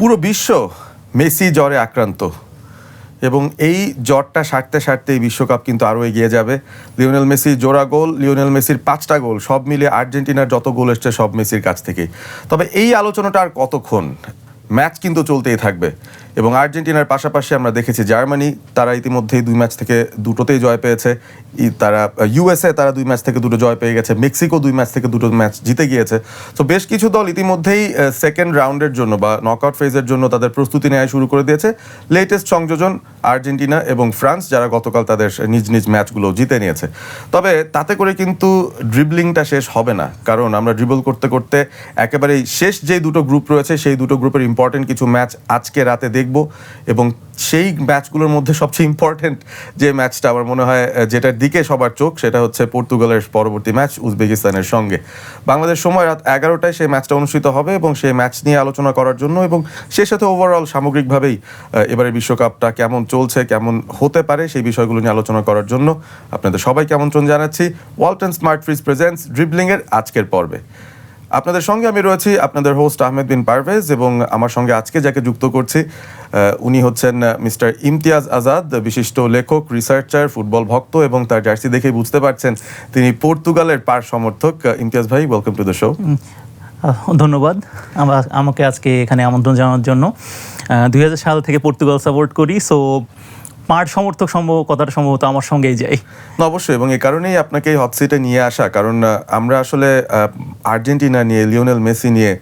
পুরো বিশ্ব মেসি জ্বরে আক্রান্ত এবং এই জ্বরটা সারতে সারতে এই বিশ্বকাপ কিন্তু আরও এগিয়ে যাবে। লিওনেল মেসি জোড়া গোল, লিওনেল মেসির 5টা গোল, সব মিলিয়ে আর্জেন্টিনার যত গোল এসছে সব মেসির কাছ থেকেই। তবে এই আলোচনাটা আর কতক্ষণ, ম্যাচ কিন্তু চলতেই থাকবে এবং আর্জেন্টিনার পাশাপাশি আমরা দেখেছি জার্মানি, তারা ইতিমধ্যেই 2 ম্যাচ থেকে দুটোতেই জয় পেয়েছে। তারা ইউএসএ, তারা 2 ম্যাচ থেকে 2টো জয় পেয়ে গেছে। মেক্সিকো 2 ম্যাচ থেকে 2টো ম্যাচ জিতে গিয়েছে। তো বেশ কিছু দল ইতিমধ্যেই সেকেন্ড রাউন্ডের জন্য বা নকআউট ফেজের জন্য তাদের প্রস্তুতি নেওয়া শুরু করে দিয়েছে। লেটেস্ট সংযোজন আর্জেন্টিনা এবং ফ্রান্স, যারা গতকাল তাদের নিজ নিজ ম্যাচগুলো জিতে নিয়েছে। তবে তাতে করে কিন্তু ড্রিবলিংটা শেষ হবে না, কারণ আমরা ড্রিবল করতে করতে একেবারেই শেষ যে দুটো গ্রুপ রয়েছে সেই দুটো গ্রুপের ইম্পর্টেন্ট কিছু ম্যাচ আজকে রাতে দেখব এবং সেই ম্যাচগুলোর মধ্যে সবচেয়ে ইম্পর্টেন্ট যে ম্যাচটা আমার মনে হয় যেটার দিকে সবার চোখ, সেটা হচ্ছে পর্তুগালের পরবর্তী ম্যাচ উজবেকিস্তানের সঙ্গে। বাংলাদেশ সময় রাত 11টায় সেই ম্যাচটা অনুষ্ঠিত হবে এবং সেই ম্যাচ নিয়ে আলোচনা করার জন্য এবং সেই সাথে ওভারঅল সামগ্রিকভাবেই এবারে বিশ্বকাপটা কেমন চলছে, কেমন হতে পারে, সেই বিষয়গুলো নিয়ে আলোচনা করার জন্য আপনাদের সবাইকে আমন্ত্রণ জানাচ্ছি ওয়ালটন স্মার্ট ফ্রিজ প্রেজেন্টস ড্রিবলিংয়ের আজকের পর্বে। আপনাদের সঙ্গে আমি রয়েছি আপনাদের হোস্ট আহমেদ বিন পারভেজ এবং আমার সঙ্গে আজকে যাকে যুক্ত করছি উনি হচ্ছেন মিস্টার ইমতিয়াজ আজাদ, বিশিষ্ট লেখক, রিসার্চার, ফুটবল ভক্ত এবং তার জার্সি দেখেই বুঝতে পারছেন তিনি পর্তুগালের পার সমর্থক। ইমতিয়াজ ভাই, ওয়েলকাম টু দ্য শো। ধন্যবাদ আমাকে আজকে এখানে আমন্ত্রণ জানানোর জন্য। 2000 সাল থেকে পর্তুগাল সাপোর্ট করি, সো পার্ট সমর্থক কথাটা সম্ভবত আমার সঙ্গেই যায়। অবশ্যই, এবং এই কারণেই আপনাকে এই হট সিটে নিয়ে আসা, কারণ আমরা আসলে আর্জেন্টিনা নিয়ে, লিওনেল মেসি নিয়ে,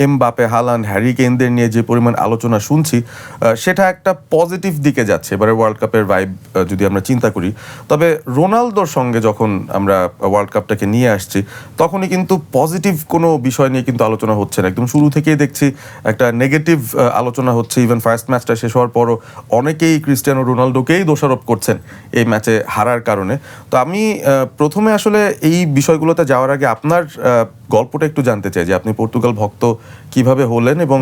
এমবাপে, হালান্ড, হ্যারি কেনদের নিয়ে যে পরিমাণ আলোচনা শুনছি সেটা একটা পজিটিভ দিকে যাচ্ছে এবারে ওয়ার্ল্ড কাপের ভাইব যদি আমরা চিন্তা করি। তবে রোনালদোর সঙ্গে যখন আমরা ওয়ার্ল্ড কাপটাকে নিয়ে আসছি তখনই কিন্তু পজিটিভ কোনো বিষয় নিয়ে কিন্তু আলোচনা হচ্ছে না। একদম শুরু থেকেই দেখছি একটা নেগেটিভ আলোচনা হচ্ছে। ইভেন ফার্স্ট ম্যাচটা শেষ হওয়ার পরও অনেকেই ক্রিস্টিয়ানো রোনালদোকেই দোষারোপ করছেন এই ম্যাচে হারার কারণে। তো আমি প্রথমে আসলে এই বিষয়গুলোতে যাওয়ার আগে আপনার গল্পটা একটু জানতে চাই যে আপনি পর্তুগাল ভক্ত কিভাবে হলেন এবং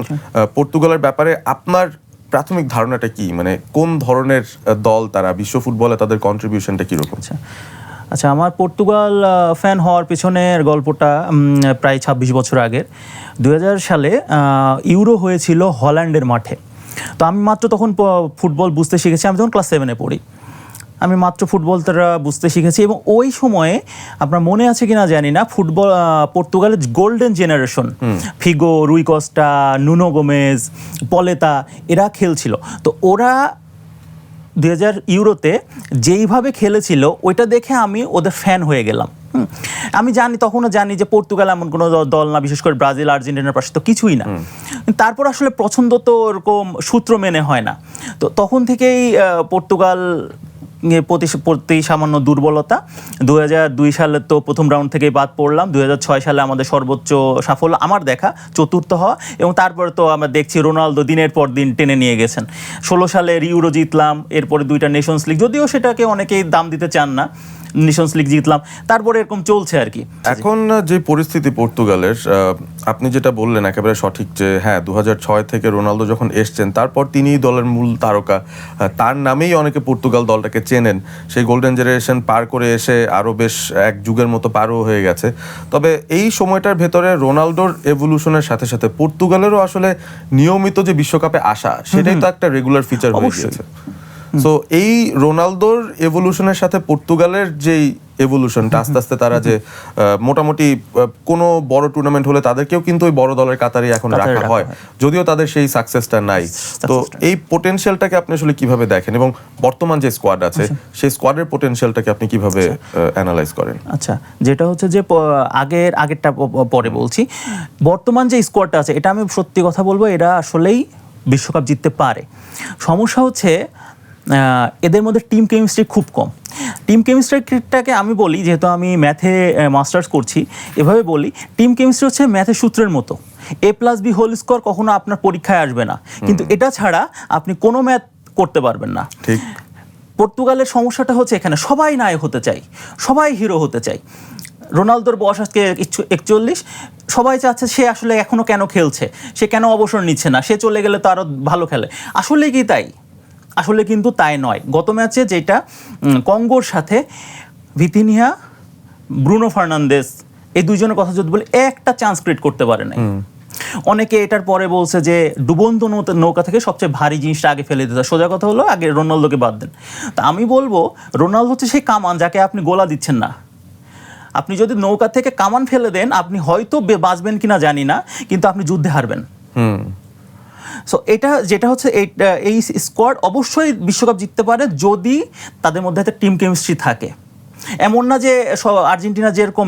পর্তুগালের ব্যাপারে আপনার প্রাথমিক ধারণাটা কি, মানে কোন ধরনের দল তারা, বিশ্ব ফুটবলে তাদের কন্ট্রিবিউশনটা কীরকম? আচ্ছা, আমার পর্তুগাল ফ্যান হওয়ার পিছনের গল্পটা প্রায় 26 বছর আগের। 2000 সালে ইউরো হয়েছিল হল্যান্ডের মাঠে। তো আমি মাত্র তখন ফুটবল বুঝতে শিখেছি, আমি তখন ক্লাস 7-এ পড়ি। আমি মাত্র ফুটবলটা বুঝতে শিখেছি এবং ওই সময়ে আপনার মনে আছে কিনা জানি না, পর্তুগালের গোল্ডেন জেনারেশন, ফিগো, রুই কস্টা, নুনো গোমেজ, পলেতা, এরা খেলছিল। তো ওরা 2000 ইউরোতে যেইভাবে খেলেছিল ওইটা দেখে আমি ওদের ফ্যান হয়ে গেলাম। আমি তখনও জানি যে পর্তুগাল এমন কোনো দল না, বিশেষ করে ব্রাজিল, আর্জেন্টিনার পাশে তো কিছুই না। তারপর আসলে পছন্দ তো ওরকম সূত্র মেনে হয় না। তো তখন থেকেই পর্তুগাল প্রতি সামান্য দুর্বলতা। 2002 সালে তো প্রথম রাউন্ড থেকেই বাদ পড়লাম। 2006 সালে আমাদের সর্বোচ্চ সাফল্য আমার দেখা, চতুর্থ হওয়া, এবং তারপরে তো আমরা দেখছি রোনালদো দিনের পর দিন টেনে নিয়ে গেছেন। 16 সালে ইউরো জিতলাম, এরপরে 2টা নেশনস লিগ, যদিও সেটাকে অনেকেই দাম দিতে চান না, নেশনস লিগ জিতলাম, তারপরে এরকম চলছে আর কি। এখন যে পরিস্থিতি পর্তুগালের, আপনি যেটা বললেন একেবারে সঠিক যে হ্যাঁ, 2006 থেকে রোনালদো যখন এসছেন তারপর তিনিই দলের মূল তারকা, তার নামেই অনেকে পর্তুগাল দলটাকে চেনেন। সেই গোল্ডেন জেনারেশন পার করে এসে আরও বেশ এক যুগের মতো পারও হয়ে গেছে। তবে এই সময়টার ভেতরে রোনালদোর এভলিউশনের সাথে সাথে পর্তুগালেরও আসলে নিয়মিত যে বিশ্বকাপে আসা, সেটাই তো একটা রেগুলার ফিচার হয়ে গিয়েছে। সো এই রোনালদোর এভলিউশনের সাথে পর্তুগালের যেই এভলিউশনটা, আস্তে আস্তে তারা যে মোটামুটি কোনো বড় টুর্নামেন্ট হলে তাদেরকেও কিন্তু ওই বড় দলের কাতারে এখন রাখা হয়, যদিও তাদের সেই সাকসেসটা নাই। তো এই পোটেনশিয়ালটাকে আপনি আসলে কিভাবে দেখেন এবং বর্তমান যে স্কোয়াড আছে সেই স্কোয়াডের পোটেনশিয়ালটাকে আপনি কিভাবে অ্যানালাইজ করেন? আচ্ছা, যেটা হচ্ছে যে আগেরটা পরে বলছি। বর্তমান যে স্কোয়াডটা আছে, এটা আমি সত্যি কথা বলবো, এরা আসলেই বিশ্বকাপ জিততে পারে। সমস্যা হচ্ছে এদের মধ্যে টিম কেমিস্ট্রি খুব কম। টিম কেমিস্ট্রিটাকে আমি বলি, যেহেতু আমি ম্যাথে মাস্টার্স করছি, এভাবে বলি, টিম কেমিস্ট্রি হচ্ছে ম্যাথের সূত্রের মতো। A+B² কখনো আপনার পরীক্ষায় আসবে না, কিন্তু এটা ছাড়া আপনি কোনো ম্যাথ করতে পারবেন না। ঠিক। পর্তুগালের সমস্যাটা হচ্ছে এখানে সবাই নায়ক হতে চাই, সবাই হিরো হতে চাই। রোনালদোর বয়স আজকে 41, সবাই চাচ্ছে সে আসলে এখনো কেন খেলছে, সে কেন অবসর নিচ্ছে না, সে চলে গেলে তো আরও ভালো খেলে। আসলে কি তাই? আসলে কিন্তু তাই নয়। গত ম্যাচে যেটা কঙ্গোর সাথে ভিতিনিয়া, ব্রুনো ফার্নান্দেস, এই দুইজনের কথা যদি বলি, একটা চান্স ক্রিয়েট করতে পারে নাই। অনেকে এটার পরে বলছে যে ডুবন্ত নৌকা থেকে সবচেয়ে ভারী জিনিসটা আগে ফেলে দিতে হয়। সোজা কথা হলো আগে রোনালদোকে বাদ দেন। তা আমি বলবো রোনালদো হচ্ছে সেই কামান যাকে আপনি গোলা দিচ্ছেন না। আপনি যদি নৌকা থেকে কামান ফেলে দেন, আপনি হয়তো বাঁচবেন কিনা জানি না, কিন্তু আপনি যুদ্ধে হারবেন। সো এটা যেটা হচ্ছে এই স্কোয়াড অবশ্যই বিশ্বকাপ জিততে পারে যদি তাদের মধ্যে একটা টিম কেমিস্ট্রি থাকে। এমন না যে আর্জেন্টিনা যেরকম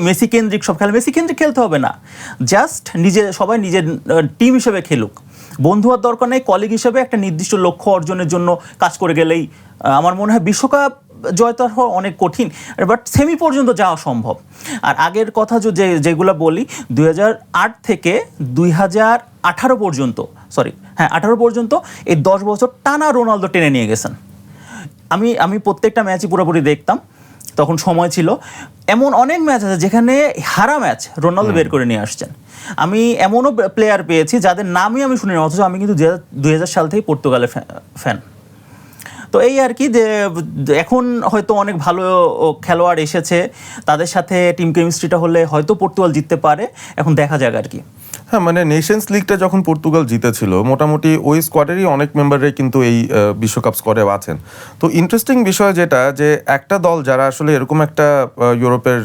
মেসি কেন্দ্রিক সব খেলে, মেসি কেন্দ্রিক খেলতে হবে না, জাস্ট সবাই নিজের টিম হিসেবে খেলুক। বন্ধু হওয়ার দরকার নেই, কলিগ হিসেবে একটা নির্দিষ্ট লক্ষ্য অর্জনের জন্য কাজ করে গেলেই আমার মনে হয় বিশ্বকাপ জয়তা হওয়া অনেক কঠিন, বাট সেমি পর্যন্ত যাওয়া সম্ভব। আর আগের কথা যেগুলো বলি, 2008 থেকে 2018 পর্যন্ত, 18 পর্যন্ত এই 10 বছর টানা রোনালদো টেনে নিয়ে গেছেন। আমি প্রত্যেকটা ম্যাচই পুরোপুরি দেখতাম, তখন সময় ছিল। এমন অনেক ম্যাচ আছে যেখানে হারা ম্যাচ রোনালদো বের করে নিয়ে আসছেন। আমি এমনও প্লেয়ার পেয়েছি যাদের নামই আমি শুনিনি, অথচ আমি কিন্তু 2000 সাল থেকে পর্তুগালের ফ্যান। তো এই আর কি, যে এখন হয়তো অনেক ভালো খেলোয়াড় এসেছে, তাদের সাথে টিম কেমিস্ট্রিটা হলে হয়তো পর্তুগাল জিততে পারে। এখন দেখা যাক আর কি। হ্যাঁ, মানে নেশনস লিগটা যখন পর্তুগাল জিতেছিল, মোটামুটি ওই স্কোয়াডেরই অনেক মেম্বাররাই কিন্তু এই বিশ্বকাপ স্কোয়াডে আছেন। তো ইন্টারেস্টিং বিষয় যেটা, যে একটা দল যারা আসলে এরকম একটা ইউরোপের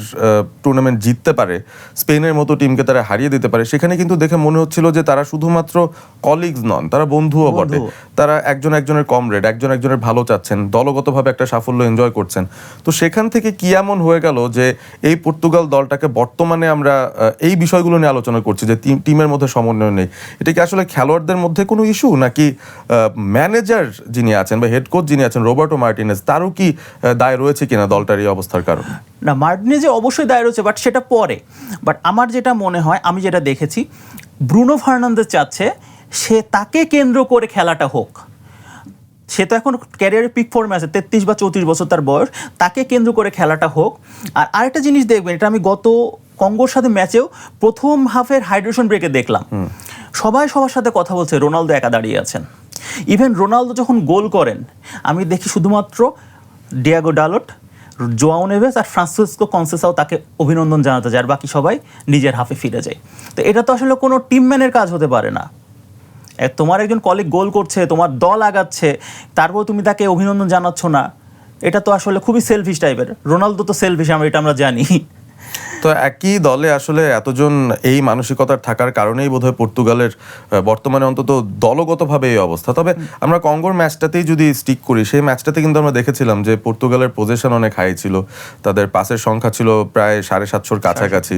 টুর্নামেন্ট জিততে পারে, স্পেনের মতো টিমকে তারা হারিয়ে দিতে পারে, সেখানে কিন্তু দেখে মনে হচ্ছিল যে তারা শুধুমাত্র কলিগস নন, তারা বন্ধুও বটে। তারা একজন একজনের কমরেড, একজন একজনের ভালো চাচ্ছেন, দলগতভাবে একটা সাফল্য এনজয় করছেন। তো সেখান থেকে কি এমন হয়ে গেল যে এই পর্তুগাল দলটাকে বর্তমানে আমরা এই বিষয়গুলো নিয়ে আলোচনা করছি, যে টিমের মধ্যে সমন্বয় নেই। এটা কি আসলে খেলোয়াড়দের মধ্যে কোনো ইস্যু, নাকি ম্যানেজার যিনি আছেন বা হেড কোচ যিনি আছেন রোবার্টো মার্টিনেজ, তারও কি দায় রয়েছে কিনা দলটার এই অবস্থার কারণে? না, মার্টিনেজে অবশ্যই দায় রয়েছে, বাট সেটা পরে। বাট আমার যেটা মনে হয়, আমি যেটা দেখেছি, ব্রুনো ফার্নান্দেজ চাচ্ছে সে তাকে কেন্দ্র করে খেলাটা হোক। সে তো এখন ক্যারিয়ারের পিক ফর্মে আছে, 33 বা 34 বছর তার বয়স, তাকে কেন্দ্র করে খেলাটা হোক। আর আরেকটা জিনিস দেখবেন, এটা আমি গত কঙ্গোর সাথে ম্যাচেও প্রথম হাফের হাইড্রেশন ব্রেকে দেখলাম, সবাই সবার সাথে কথা বলছে, রোনালদো একা দাঁড়িয়ে আছেন। ইভেন রোনালদো যখন গোল করেন, আমি দেখি শুধুমাত্র ডিয়াগো ডালট, জোয়াও নেভেস আর ফ্রান্সিসকো কনসেসাও তাকে অভিনন্দন জানাতে যায়, আর বাকি সবাই নিজের হাফে ফিরে যায়। তো এটা তো আসলে কোনো টিমম্যানের কাজ হতে পারে না। তোমার একজন কলিগ গোল করছে, তোমার দল আগাচ্ছে, তারপর তুমি তাকে অভিনন্দন জানাচ্ছ না, এটা তো আসলে খুবই সেলফিশ টাইপের। রোনালদো তো সেলফিশ, এটা আমরা জানি। তো একই দলে আসলে এতজন এই মানসিকতার থাকার কারণেই বোধহয় পর্তুগালের বর্তমানে অন্তত দলগতভাবে এই অবস্থা। তবে আমরা কঙ্গোর ম্যাচটাতেই যদি স্টিক করি, সেই ম্যাচটাতে কিন্তু আমরা দেখেছিলাম যে পর্তুগালের পজিশন অনেক হাই ছিল, তাদের পাসের সংখ্যা ছিল প্রায় 750-র কাছাকাছি,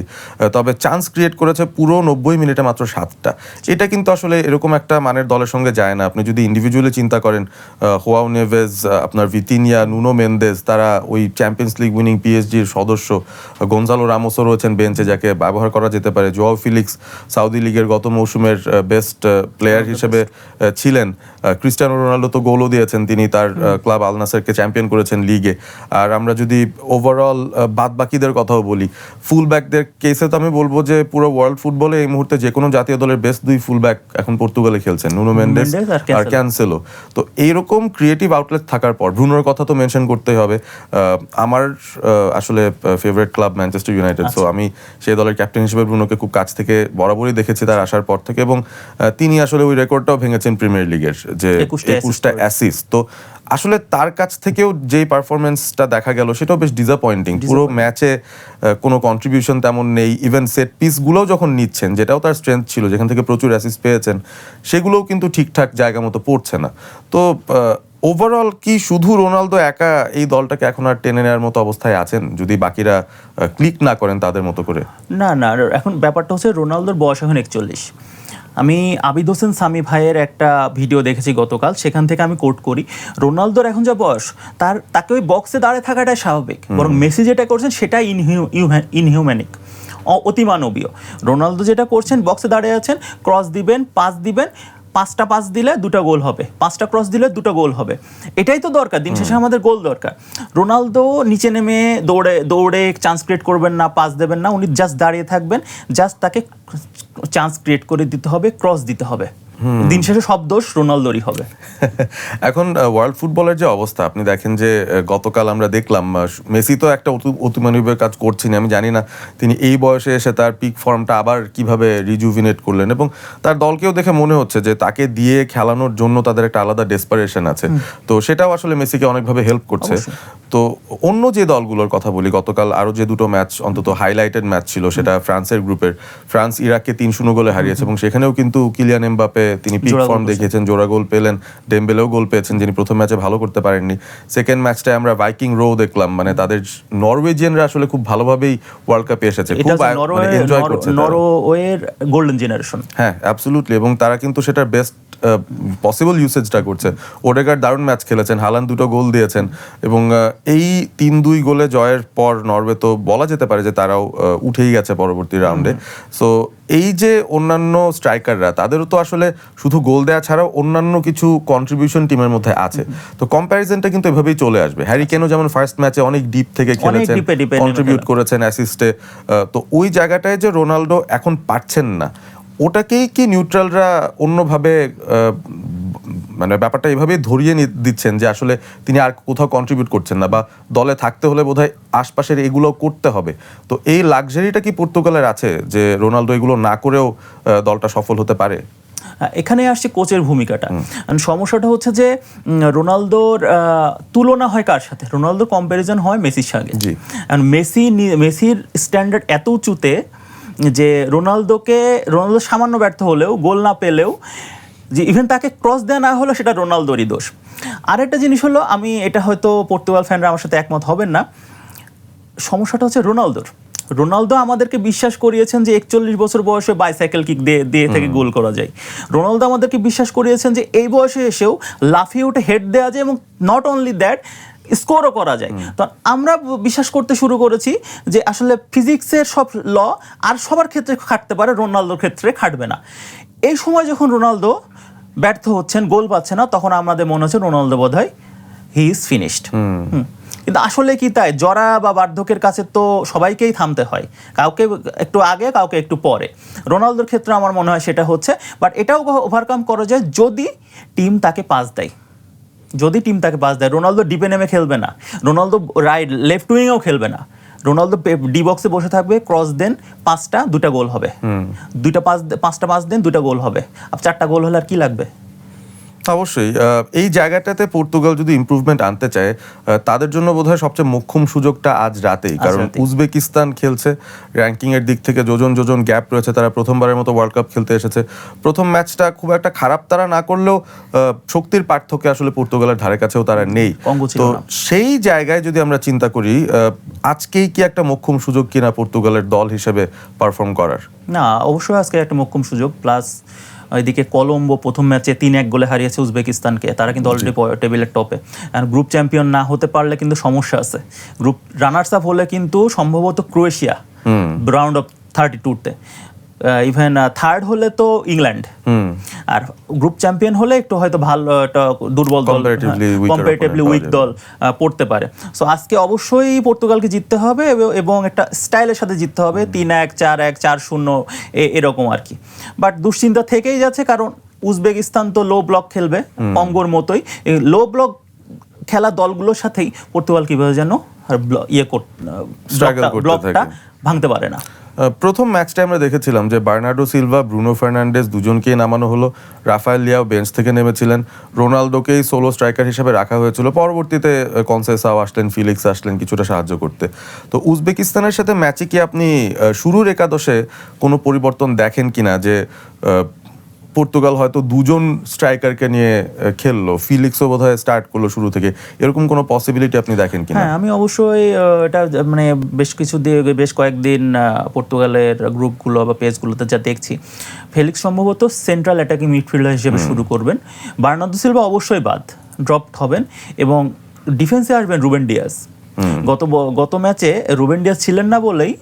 তবে চান্স ক্রিয়েট করেছে পুরো 90 মিনিটে মাত্র 7টা। এটা কিন্তু আসলে এরকম একটা মানের দলের সঙ্গে যায় না। আপনি যদি ইন্ডিভিজুয়ালি চিন্তা করেন, হোয়াও নেভেজ, আপনার ভিতিনিয়া, নুনো মেন্দেজ, তারা ওই চ্যাম্পিয়ন্স লিগ উইনিং পিএসজির সদস্য, গোনজালো রামোস রয়েছেন বেঞ্চে যাকে ব্যবহার করা যেতে পারে, জোয়াও ফিলিক্স সাউদি লিগের গত মৌসুমের বেস্ট প্লেয়ার হিসেবে ছিলেন, ক্রিস্টিয়ানো রোনাল্ডো তো গোলও দিয়েছেন, তিনি তার ক্লাব আল নাসেরকে চ্যাম্পিয়ন করেছেন লিগে। আর আমরা যদি ওভারঅল বাদ বাকিদের কথাও বলি, ফুলব্যাকদের কেসে তো আমি বলবো যে পুরো ওয়ার্ল্ড ফুটবলে এই মুহূর্তে যে কোনো জাতীয় দলের বেস্ট 2 ফুলব্যাক এখন পর্তুগালে খেলছেন, নুনো মেন্ডেস আর ক্যানসেলো। তো এইরকম ক্রিয়েটিভ আউটলেট থাকার পর, ব্রুনোর কথা তো মেনশন করতেই হবে। আমার আসলে favourite club Manchester United, so আমি সেই দলের ক্যাপ্টেন হিসেবে ব্রুনোকে খুব কাছ থেকে বরাবরই দেখেছি তার আসার পর থেকে, এবং তিনি আসলে ওই রেকর্ডটাও ভেঙেছেন প্রিমিয়ার লিগের, যে 21টা অ্যাসিস্ট। তো আসলে তার কাছ থেকেও যেই পারফরমেন্সটা দেখা গেল সেটাও বেশ ডিসঅ্যাপয়েন্টিং। পুরো ম্যাচে কোনো কন্ট্রিবিউশন তেমন নেই, ইভেন সেট পিসগুলোও যখন নিচ্ছেন, যেটাও তার স্ট্রেংথ ছিল, যেখান থেকে প্রচুর অ্যাসিস্ট পেয়েছেন, সেগুলোও কিন্তু ঠিকঠাক জায়গা মতো পড়ছে না। তো ওভারঅল কি শুধু রোনালদো একা এই দলটাকে এখন আর টেনে নেওয়ার মতো অবস্থায় আছেন, যদি বাকিরা ক্লিক না করেন তাদের মতো করে? না, এখন ব্যাপারটা হচ্ছে রোনালদোর বয়স এখন 41। আমি আবিদ হোসেন সামি ভাইয়ের একটা ভিডিও দেখেছি গতকাল, সেখান থেকে আমি কোট করি, রোনালদোর এখন যা বয়স, তাকে ওই বক্সে দাঁড়িয়ে থাকাটাই স্বাভাবিক, বরং মেসি যেটা করছেন সেটাই ইনহিউম্যানিক, অতিমানবীয়। রোনালদো যেটা করছেন, বক্সে দাঁড়িয়ে আছেন, ক্রস দিবেন, পাস দিবেন, 5টা পাস দিলে 2টা গোল হবে, 5টা ক্রস দিলে 2টা গোল হবে, এটাই তো দরকার। দিন শেষে আমাদের গোল দরকার। রোনালদো নিচে নেমে দৌড়ে চান্স ক্রিয়েট করবেন না, পাস দেবেন না, উনি জাস্ট দাঁড়িয়ে থাকবেন, জাস্ট তাকে চান্স ক্রিয়েট করে দিতে হবে, ক্রস দিতে হবে। দিন শেষে সব দোষ রোনালদোরই হবে। এখন ওয়ার্ল্ড ফুটবলের যে অবস্থা, আপনি দেখেন যে গতকাল আমরা দেখলাম মেসি তো একটা অতিমানবীয় কাজ করছেন। আমি জানি না তিনি এই বয়সে এসে তার পিক ফর্মটা আবার কিভাবে রিজুভিনেট করলেন, এবং তার দলকেও দেখে মনে হচ্ছে যে তাকে দিয়ে খেলানোর জন্য তাদের একটা আলাদা ডেসপারেশন আছে। তো সেটাও আসলে মেসিকে অনেকভাবে হেল্প করছে। তো অন্য যে দলগুলোর কথা বলি, গতকাল আরো যে দুটো ম্যাচ অন্তত হাইলাইটেড ম্যাচ ছিল, সেটা ফ্রান্সের গ্রুপের, ফ্রান্স ইরাককে 3-0 গোলে হারিয়েছে, এবং সেখানেও কিন্তু কিলিয়ান এমবাপে তিনি পিক ফর্ম দেখিয়েছেন, জোড়া গোল পেলেন, ডেম্বেলেও গোল পেয়েছেন যিনি প্রথম ম্যাচে ভালো করতে পারেননি। সেকেন্ড ম্যাচটায় আমরা ভাইকিং রো দেখলাম, মানে তাদের নরওয়েজিয়ানরা আসলে খুব ভালোভাবেই ওয়ার্ল্ড কাপে এসেছে, খুব এনজয় করছে নরওয়ের গোল্ডেন জেনারেশন। হ্যাঁ, অ্যাবসলিউটলি, এবং তারা কিন্তু সেটার বেস্ট পসিবল ইউসেজটা করছে। ওডেগার্ড দারুণ ম্যাচ খেলেছেন, হালান্ড 2টো গোল দিয়েছেন, এবং এই 3-2 গোলে জয়ের পর নরওয়ে তো বলা যেতে পারে যে তারাও উঠেই গেছে পরবর্তী রাউন্ডে। সো এই যে অন্যান্য স্ট্রাইকাররা, তাদেরও তো আসলে শুধু গোল দেওয়া ছাড়াও অন্যান্য কিছু কন্ট্রিবিউশন টিমের মধ্যে আছে। তো কম্প্যারিজনটা কিন্তু এভাবেই চলে আসবে। হ্যারি কেনও যেমন ফার্স্ট ম্যাচে অনেক ডিপ থেকে খেলেছেন, কন্ট্রিবিউট করেছেন অ্যাসিস্টে, তো ওই জায়গাটায় যে রোনালদো এখন পারছেন না, ওটাকেই কি নিউট্রালরা অন্যভাবে মানে ব্যাপারটা এভাবেই ধরিয়ে দিচ্ছেন যে আসলে তিনি আর কোথাও কন্ট্রিবিউট করছেন না, বা দলে থাকতে হলে বোধহয় আশপাশের এগুলো করতে হবে? তো এই লাক্সারিটা কি পর্তুগালের আছে যে রোনালদো এগুলো না করেও দলটা সফল হতে পারে? এখানে আসছে কোচের ভূমিকাটা। সমস্যাটা হচ্ছে যে রোনালদোর তুলনা হয় কার সাথে? রোনালদোর কম্প্যারিজন হয় মেসির সঙ্গে। মেসির স্ট্যান্ডার্ড এত উঁচুতে যে রোনালদো সামান্য ব্যর্থ হলেও, গোল না পেলেও, যে ইভেন তাকে ক্রস দেওয়া না হলো, সেটা রোনালদোরই দোষ। আরেকটা জিনিস হলো, আমি এটা হয়তো পর্তুগাল ফ্যানরা আমার সাথে একমত হবেন না, সমস্যাটা হচ্ছে রোনালদো আমাদেরকে বিশ্বাস করিয়েছেন যে 41 বছর বয়সে বাইসাইকেল কিক দিয়ে থেকে গোল করা যায়। রোনালদো আমাদেরকে বিশ্বাস করিয়েছেন যে এই বয়সে এসেও লাফিয়ে উঠে হেড দেওয়া যায়, এবং নট অনলি দ্যাট, স্কোরও করা যায়। তো আমরা বিশ্বাস করতে শুরু করেছি যে আসলে ফিজিক্সের সব ল আর সবার ক্ষেত্রে খাটতে পারে, রোনালদোর ক্ষেত্রে খাটবে না। এই সময় যখন রোনালদো ব্যর্থ হচ্ছেন, গোল পাচ্ছে না, তখন আমাদের মনে হচ্ছে রোনালদো বোধহয় হি ইজ ফিনিশড। কিন্তু আসলে কি তাই? জরা বা বার্ধক্যের কাছে তো সবাইকেই থামতে হয়, কাউকে একটু আগে, কাউকে একটু পরে। রোনালদোর ক্ষেত্রে আমার মনে হয় সেটা হচ্ছে, বাট এটাও ওভারকাম করা যায় যদি টিম তাকে পাস দেয়। রোনালদো ডিপে নেমে খেলবে না, রোনালদো লেফট উইংয়েও খেলবে না, রোনালদো ডি বক্সে বসে থাকবে, ক্রস দেন 5টা, 2টা গোল হবে, 5টা পাস দেন, 2টা গোল হবে। 4টা গোল হলে আর কি লাগবে? অবশ্যই এই জায়গাটাতে পর্তুগাল যদি ইমপ্রুভমেন্ট আনতে চায়, তাদের জন্য বোধহয় সবচেয়ে মোক্ষম সুযোগটা আজ রাতেই, কারণ উজবেকিস্তান খেলছে, র্যাঙ্কিং এর দিক থেকে যোজন গ্যাপ রয়েছে, তারা প্রথমবারের মতো ওয়ার্ল্ড কাপ খেলতে এসেছে। প্রথম ম্যাচটা খুব একটা খারাপ তারা না করলেও শক্তির পার্থক্যে আসলে পর্তুগালের ধারে কাছেও তারা নেই। তো সেই জায়গায় যদি আমরা চিন্তা করি, আজকেই কি একটা মোক্ষম সুযোগ কিনা পর্তুগালের দল হিসেবে পারফর্ম করার? না, অবশ্যই আজকে একটা মোক্ষম সুযোগ। প্লাস ওইদিকে কলম্বো প্রথম ম্যাচে 3-1 গোলে হারিয়েছে উজবেকিস্তানকে, তারা কিন্তু অলরেডি টেবিলের টপে। আর গ্রুপ চ্যাম্পিয়ন না হতে পারলে কিন্তু সমস্যা আছে। গ্রুপ রানার্স আপ হলে কিন্তু সম্ভবত ক্রোয়েশিয়া রাউন্ড অফ 32-তে, ইভেন থার্ড হলে তো ইংল্যান্ড, আর গ্রুপ চ্যাম্পিয়ন হলে একটু হয়তো ভালো একটা দুর্বল দল, কম্পারেটিভলি উইক দল পড়তে পারে। সো আজকে অবশ্যই পর্তুগালকে জিততে হবে, এবং একটা স্টাইলের সাথে জিততে হবে, 3-1, 4-1, 4-0 এরকম আর কি। বাট দুশ্চিন্তা থেকেই যাচ্ছে, কারণ উজবেকিস্তান তো লো ব্লক খেলবে, কঙ্গোর মতোই। লো ব্লক খেলা দলগুলোর সাথেই পর্তুগাল কিভাবে যেন ব্লকটা ভাঙতে পারে না। প্রথম ম্যাচটা আমরা দেখেছিলাম যে বার্নার্ডো সিলভা, ব্রুনো ফার্নান্ডেজ দুজনকেই নামানো হলো, রাফায়েল লিয়াও বেঞ্চ থেকে নেমেছিলেন, রোনালদোকেই সোলো স্ট্রাইকার হিসেবে রাখা হয়েছিল। পরবর্তীতে কনসেসাও আসলেন, ফিলিক্স আসলেন কিছুটা সাহায্য করতে। তো উজবেকিস্তানের সাথে ম্যাচে কি আপনি শুরুর একাদশে কোনো পরিবর্তন দেখেন কিনা, যে পর্তুগাল হয়তো 2জন স্ট্রাইকারকে নিয়ে খেললো, ফিলিক্সও বোধহয় স্টার্ট করলো শুরু থেকে, এরকম কোনো পসিবিলিটি আপনি দেখেন কিনা? হ্যাঁ, আমি অবশ্যই এটা মানে বেশ কয়েকদিন পর্তুগালের গ্রুপগুলো বা পেজগুলোতে যা দেখছি, ফেলিক্স সম্ভবত সেন্ট্রাল অ্যাটাকিং মিডফিল্ডার হিসেবে শুরু করবেন, বার্নার্ডো সিলভা অবশ্যই ড্রপ হবেন, এবং ডিফেন্সে আসবেন রুবেন ডিয়াস। গত ম্যাচে রুবেন ডিয়াস ছিলেন না বলেই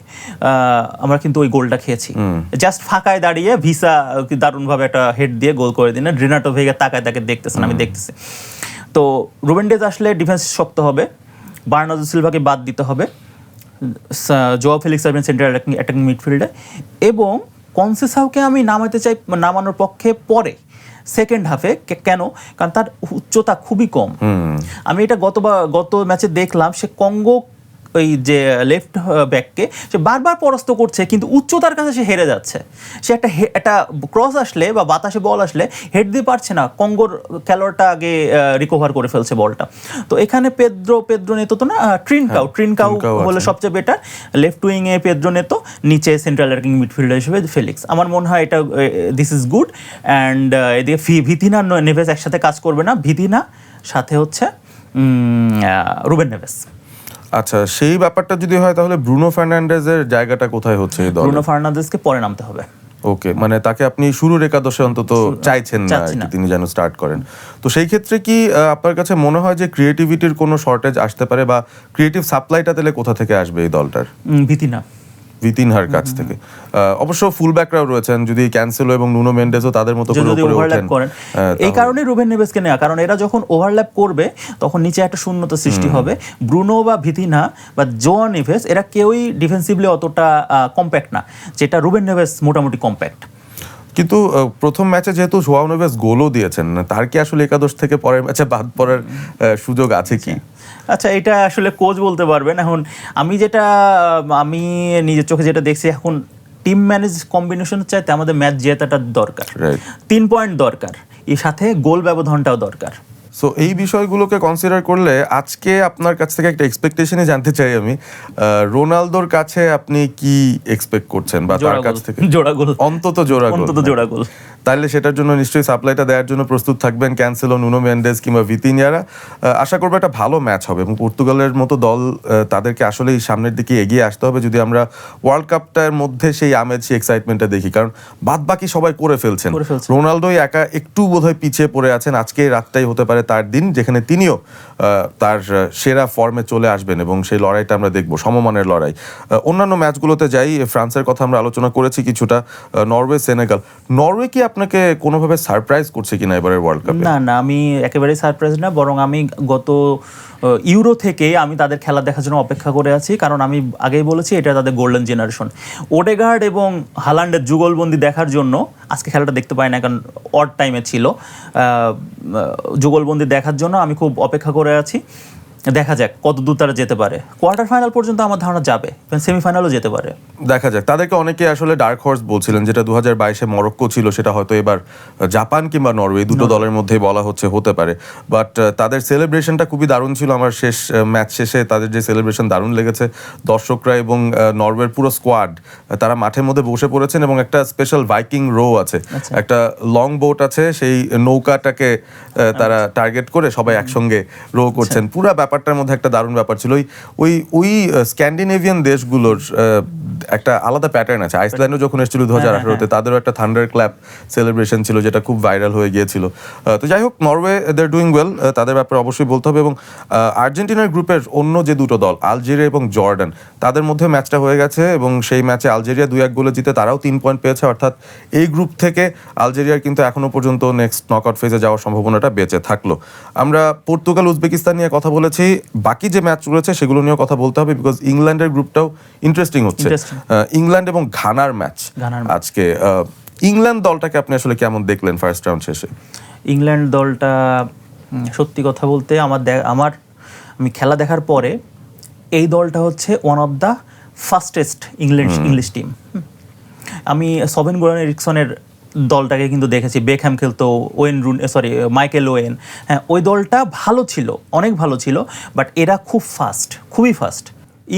আমরা কিন্তু ওই গোলটা খেয়েছি। জাস্ট ফাঁকায় দাঁড়িয়ে ভিসা দারুণভাবে একটা হেড দিয়ে গোল করে দিন, রেনাটো ভেগা তাকায় তাকে দেখতেছেন, আমি দেখতেছি। তো রুবেন ডিয়াস আসলে ডিফেন্স শক্ত হবে, বার্নার্ডো সিলভাকে বাদ দিতে হবে, জোয়া ফেলিক্স আসবেন সেন্ট্রাল অ্যাটাকিং মিডফিল্ডে, এবং কনসেসাওকে আমি নামাতে চাই নামানোর পক্ষে পরে, সেকেন্ড হাফে। কেন? কারণ তার উচ্চতা খুবই কম। আমি এটা গত ম্যাচে দেখলাম, সে কঙ্গো ওই যে লেফট ব্যাককে সে বারবার পরাস্ত করছে, কিন্তু উচ্চতার কাছে সে হেরে যাচ্ছে। সে একটা ক্রস আসলে বা বাতাসে বল আসলে হেড দিয়ে পারছে না, কঙ্গোর খেলোয়াড়টা আগে রিকভার করে ফেলছে বলটা। তো এখানে পেদ্রো নেতো তো না, ট্রিনকাউ হলো সবচেয়ে বেটার। লেফট উইংয়ে পেদ্রো নেতো, নিচে সেন্ট্রাল অ্যাটাকিং মিডফিল্ডার হিসেবে ফেলিক্স। আমার মনে হয় এটা দিস ইজ গুড। অ্যান্ড এদিকে ভিতিনা নেভেস একসাথে কাজ করবে না, ভিতিনা সাথে হচ্ছে রুবেন নেভেস। আচ্ছা, সেই ব্যাপারটা যদি হয় তাহলে ব্রুনো ফার্নান্ডেজের জায়গাটা কোথায় হচ্ছে এই দলে? ব্রুনো ফার্নান্দেজকে পরে নামতে হবে। ওকে, মানে তাকে আপনি শুরুর একাদশে অন্তত চাইছেন না তিনি যেন স্টার্ট করেন। তো সেই ক্ষেত্রে কি আপনার কাছে মনে হয় যে ক্রিয়েটিভিটির কোনো শর্টেজ আসতে পারে, বা ক্রিয়েটিভ সাপ্লাইটা তাহলে কোথা থেকে আসবে এই দলটার? ভিতিনহার কাছ থেকে। অবশ্য ফুলব্যাকরাও রয়েছেন, যদি ক্যান্সেলো এবং নুনো মেন্ডেসও তাদের মতো করে উপরে ওঠেন, এই কারণে রুবেন নেভেসকে নেওয়া, কারণ এরা যখন ওভারল্যাপ করবে তখন নিচে একটা শূন্যতা সৃষ্টি হবে। ব্রুনো বা ভিতিনহা বা জোয়া নেভেস এরা কেউই ডিফেন্সিভলি অতটা কম্প্যাক্ট না, যেটা রুবেন নেভেস মোটামুটি কম্প্যাক্ট। কিন্তু প্রথম ম্যাচে যেহেতু জোয়াও নেভেস গোলও দিয়েছেন, তার কি আসলে একাদশ থেকে পরের ম্যাচে বাদ পড়ার সুযোগ আছে কি? আচ্ছা, এটা আসলে কোচ বলতে পারবেন। এখন আমি নিজের চোখে যেটা দেখছি, এখন টিম ম্যানেজ কম্বিনেশনের চাইতে আমাদের ম্যাচ জেতাটা দরকার, 3 পয়েন্ট দরকার, এর সাথে গোল ব্যবধানটাও দরকার। সো এই বিষয়গুলোকে কনসিডার করলে আজকে আপনার কাছ থেকে একটা এক্সপেকটেশনই জানতে চাই আমি, রোনালদোর কাছে আপনি কি এক্সপেক্ট করছেন, বা তার কাছ থেকে অন্তত জোড়া গোল? তাহলে সেটার জন্য নিশ্চয়ই সাপ্লাইটা দেওয়ার জন্য প্রস্তুত থাকবেন ক্যান্সেলো, নুনো মেন্ডেস কিংবা ভিতিনিয়ারা। আশা করবো একটা ভালো ম্যাচ হবে, এবং পর্তুগালের মতো দল তাদেরকে আসলেই সামনের দিকে এগিয়ে আসতে হবে যদি আমরা ওয়ার্ল্ড কাপটার মধ্যে সেই আমেজ, সেই এক্সাইটমেন্টটা দেখি। কারণ বাদ বাকি সবাই করে ফেলছেন, রোনালদোই একা একটু বোধহয় পিছিয়ে পড়ে আছেন। আজকে রাতটাই হতে পারে তার দিন, যেখানে তিনিও তার সেরা ফর্মে চলে আসবেন, এবং সেই লড়াইটা আমরা দেখবো, সমমানের লড়াই। অন্যান্য ম্যাচগুলোতে যাই, ফ্রান্সের কথা আমরা আলোচনা করেছি কিছুটা, নরওয়ে, সেনেগাল। নরওয়ে কি আপনাকে কোনোভাবে সারপ্রাইজ করছে কিনা এবারের ওয়ার্ল্ড কাপে? না, আমি একেবারেই সারপ্রাইজ না, বরং আমি গত ইউরো থেকে আমি তাদের খেলা দেখার জন্য অপেক্ষা করে আছি। কারণ আমি আগেই বলেছি, এটা তাদের গোল্ডেন জেনারেশন। ওডেগার্ড এবং হালান্ডের যুগলবন্দি দেখার জন্য আজকে খেলাটা দেখতে পাই না, কারণ অড টাইমে ছিল। যুগলবন্দি দেখার জন্য আমি খুব অপেক্ষা করে আছি। দেখা যাক কত দূর তারা যেতে পারে। কোয়ার্টার ফাইনাল পর্যন্ত আমার ধারণা যাবে, সেমিফাইনালও যেতে পারে। দেখা যাক। তাদেরকে অনেকে আসলে ডার্ক হর্স বলছিলেন, যেটা 2022-এ মরক্কো ছিল, সেটা হয়তো এবার জাপান কিংবা নরওয়ে, দুটো দলের মধ্যেই বলা হতে পারে। বাট তাদের সেলিব্রেশনটা খুবই দারুণ ছিল। আমার ম্যাচ শেষে তাদের যে সেলিব্রেশন দারুণ লেগেছে। দর্শকরা এবং নরওয়ের পুরো স্কোয়াড তারা মাঠের মধ্যে বসে পড়েছেন, এবং একটা স্পেশাল ভাইকিং রো আছে, একটা লং বোট আছে, সেই নৌকাটাকে তারা টার্গেট করে সবাই একসঙ্গে রো করছেন। পুরো ব্যাপারটার মধ্যে একটা দারুণ ব্যাপার ছিল। ওই স্ক্যান্ডিনেভিয়ান দেশগুলোর একটা আলাদা প্যাটার্ন আছে। আইসল্যান্ডও যখন এসেছিল 2018-তে, তাদেরও একটা থান্ডার ক্ল্যাপ সেলিব্রেশন ছিল, যেটা খুব ভাইরাল হয়ে গিয়েছিল। তো যাই হোক, Norway they are doing well, তাদের ব্যাপারে অবশ্যই বলতে হবে। এবং আর্জেন্টিনার গ্রুপের অন্য যে দুটো দল, আলজেরিয়া এবং জর্ডান, তাদের মধ্যে ম্যাচটা হয়ে গেছে, এবং সেই ম্যাচে আলজেরিয়া 2-1 গোলে জিতে তারাও 3 পয়েন্ট পেয়েছে। অর্থাৎ এই গ্রুপ থেকে আলজেরিয়ার কিন্তু এখনো পর্যন্ত নেক্সট নকআউট ফেজে যাওয়ার সম্ভাবনাটা বেঁচে থাকলো। আমরা পর্তুগাল, উজবেকিস্তান নিয়ে কথা বলেছি, বাকি যে ম্যাচ রয়েছে সেগুলো নিয়েও কথা বলতে হবে, বিকজ ইংল্যান্ডের গ্রুপটাও ইন্টারেস্টিং হচ্ছে। ইংল্যান্ড এবং ঘানার ম্যাচ আজকে। ইংল্যান্ড দলটাকে আপনি আসলে কেমন দেখলেন ফার্স্ট রাউন্ড শেষে? ইংল্যান্ড দলটা সত্যি কথা বলতে আমি খেলা দেখার পরে এই দলটা হচ্ছে one of the fastest English team. আমি সভেন গোরান এরিকসনের দলটাকে কিন্তু দেখেছি, বেকহ্যাম খেলতো, মাইকেল ওয়েন। হ্যাঁ, ওই দলটা ভালো ছিল, অনেক ভালো ছিল, বাট এরা খুবই ফাস্ট।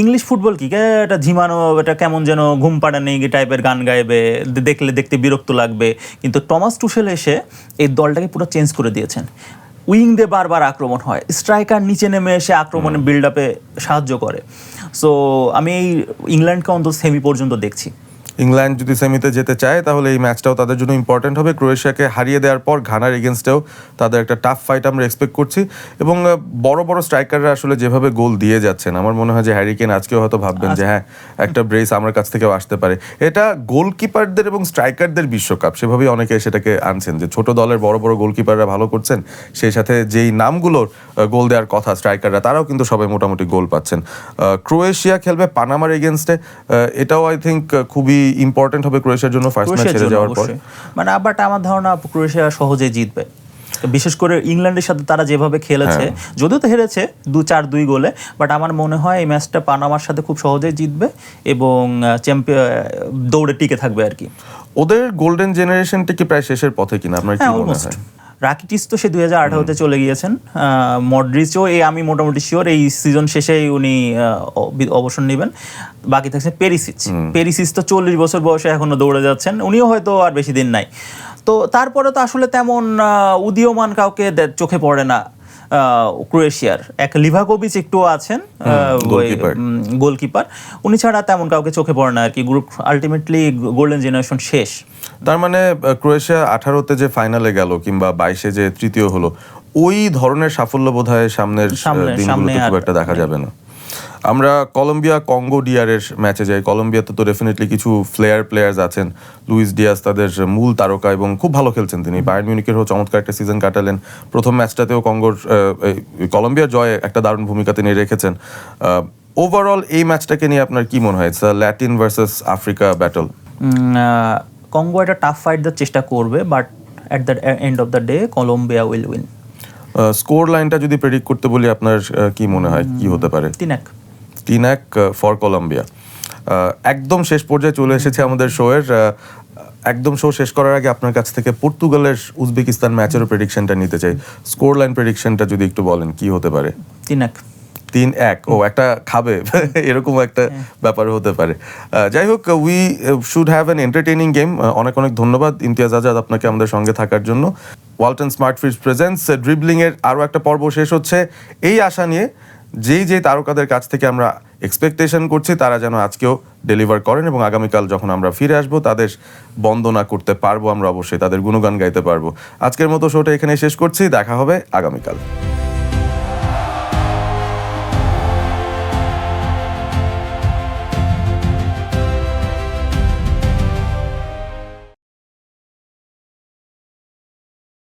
ইংলিশ ফুটবল কি এটা ঝিমানো, এটা কেমন যেন ঘুম পাড়ানি টাইপের গান গাইবে, দেখতে বিরক্ত লাগবে। কিন্তু টমাস টুশেল এসে এই দলটাকে পুরো চেঞ্জ করে দিয়েছেন। উইং দিয়ে বারবার আক্রমণ হয়, স্ট্রাইকার নিচে নেমে এসে আক্রমণে বিল্ড আপে সাহায্য করে। সো আমি এই ইংল্যান্ডকে অন্তত সেমি পর্যন্ত দেখছি। ইংল্যান্ড যদি সেমিতে যেতে চায় তাহলে এই ম্যাচটাও তাদের জন্য ইম্পর্টেন্ট হবে। ক্রোয়েশিয়াকে হারিয়ে দেওয়ার পর ঘানার এগেনস্টেও তাদের একটা টাফ ফাইট আমরা এক্সপেক্ট করছি। এবং বড় বড় স্ট্রাইকাররা আসলে যেভাবে গোল দিয়ে যাচ্ছেন, আমার মনে হয় যে হ্যারি কেন আজকেও হয়তো ভাববেন যে হ্যাঁ, একটা ব্রেস আমার কাছ থেকেও আসতে পারে। এটা গোলকিপারদের এবং স্ট্রাইকারদের বিশ্বকাপ, সেভাবেই অনেকে সেটাকে আনছেন যে ছোট দলের বড় বড় গোলকিপাররা ভালো করছেন, সেই সাথে যেই নামগুলোর গোল দেওয়ার কথা স্ট্রাইকাররা, তারাও কিন্তু সবাই মোটামুটি গোল পাচ্ছেন। ক্রোয়েশিয়া খেলবে পানামার এগেনস্টে, এটাও আই থিঙ্ক খুবই ইম্পর্টেন্ট হবে ক্রোয়েশিয়ার জন্য ফার্স্ট ম্যাচ ক্রোয়েশিয়ার হেরে জন্য যাওয়ার পর। অবশ্যই, মানে বাট আমার ধারণা ক্রোয়েশিয়া সহজে জিতবে, বিশেষ করে ইংল্যান্ডের সাথে তারা যেভাবে খেলেছে, যদিও তো হেরেছে 2-4 গোলে, বাট আমার মনে হয় এই ম্যাচটা পানামার সাথে খুব সহজেই জিতবে এবং দৌড়ে টিকে থাকবে আর কি। ওদের গোল্ডেন জেনারেশনটা কি প্রায় শেষের পথে কিনা আপনার কি মনে হয়? রাকিটিস তো সে 2018-তে চলে গিয়েছেন, মডরিচও আমি মোটামুটি শিওর এই সিজন শেষেই উনি অবসর নেবেন। বাকি থাকছে পেরিসিচ তো 40 বছর বয়সে এখনো দৌড়ে যাচ্ছেন, উনিও হয়তো আর বেশি দিন নাই। তো তারপরে তো আসলে তেমন উদীয়মান কাউকে চোখে পড়ে না ক্রোয়েশিয়ার। এক লিভাকোভিচ একটু আছেন গোলকিপার, উনি ছাড়া তেমন কাউকে চোখে পড়ে না আর কি। গ্রুপ আলটিমেটলি গোল্ডেন জেনারেশন শেষ। তার মানে ক্রোয়েশিয়া 18-তে যে ফাইনালে গেল কিংবা 22-এ যে তৃতীয় হলো, ওই ধরনের সাফল্য বোধহয় সামনের দিনগুলোতে খুব একটা দেখা যাবে না। আমরা কলম্বিয়া কঙ্গো ডিআরের ম্যাচে যাই। কলম্বিয়াতে তো ডেফিনেটলি কিছু প্লেয়ার্স আছেন। লুইস ডিয়াজ তাদের মূল তারকা এবং খুব ভালো খেলছেন তিনি। বায়ার্ন মিউনিখের হয়ে চমৎকার একটা সিজন কাটালেন। প্রথম ম্যাচটাতেও কলম্বিয়ার জয়ে একটা দারুণ ভূমিকা তিনি রেখেছেন। ওভারঅল এই ম্যাচটাকে নিয়ে আপনার কি মনে হয়? It's Latin versus Africa battle. Congo একটা টাফ ফাইট দেওয়ার চেষ্টা করবে, but at the end of the day Colombia will win. Score লাইনটা যদি প্রেডিক্ট করতে বলি আপনার কি মনে হয় কি হতে পারে? 3-1 ফর কলম্বিয়া। একদম শেষ পর্যায়ে চলে এসেছে আমাদের শোয়ের। একদম শো শেষ করার আগে আপনার কাছ থেকে পর্তুগালের উজবেকিস্তান ম্যাচেরও প্রেডিকশনটা নিতে চাই। স্কোর লাইন প্রেডিকশনটা যদি একটু বলেন কি হতে পারে? 3-1 ও একটা খাবে এরকম একটা ব্যাপার হতে পারে। যাই হোক, we should have an entertaining game. অনেক অনেক ধন্যবাদ ইমতিয়াজ আজাদ আপনাকে আমাদের সঙ্গে থাকার জন্য। ওয়ালটন স্মার্ট ফ্রিজ প্রেজেন্টস ড্রিবলিংয়ের আরও একটা পর্ব শেষ হচ্ছে এই আশা নিয়ে যেই তারকাদের কাছ থেকে আমরা এক্সপেকটেশন করছি তারা যেন আজকেও ডেলিভার করেন এবং আগামীকাল যখন আমরা ফিরে আসবো তাদের বন্দনা করতে পারবো, আমরা অবশ্যই তাদের গুণগান গাইতে পারবো। আজকের মতো শোটা এখানে শেষ করছি, দেখা হবে আগামীকাল।